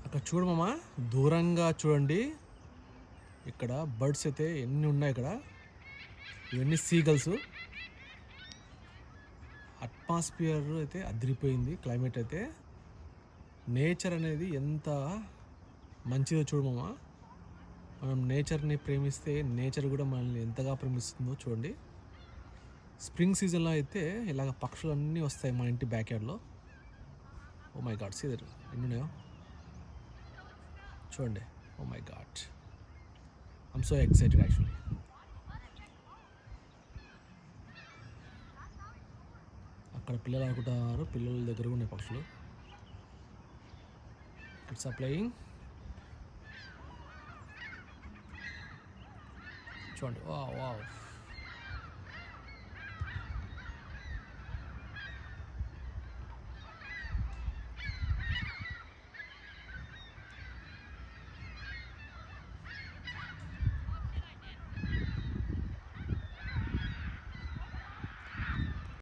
అక్కడ చూడు మామ, దూరంగా చూడండి. ఇక్కడ బర్డ్స్ అయితే ఎన్ని ఉన్నాయి ఇక్కడ. ఇవన్నీ సీగల్స్. అట్మాస్ఫియర్ అయితే అదిరిపోయింది. క్లైమేట్ అయితే, నేచర్ అనేది ఎంత మంచిదో చూడు మామ. మనం నేచర్ని ప్రేమిస్తే నేచర్ కూడా మనల్ని ఎంతగా ప్రేమిస్తుందో చూడండి. స్ప్రింగ్ సీజన్లో అయితే ఇలాగ పక్షులన్నీ వస్తాయి మా ఇంటి బ్యాక్ యార్డ్లో. ఓ మై గాడ్, సీదర్ ఎన్ని ఉన్నాయో చూడండి. Oh my God, I'm so excited actually. అక్కడ పిల్లలు ఆడుకుంటున్నారు, పిల్లల దగ్గర ఉన్నాయి పక్షులు. It's playing. చూడండి, వా వా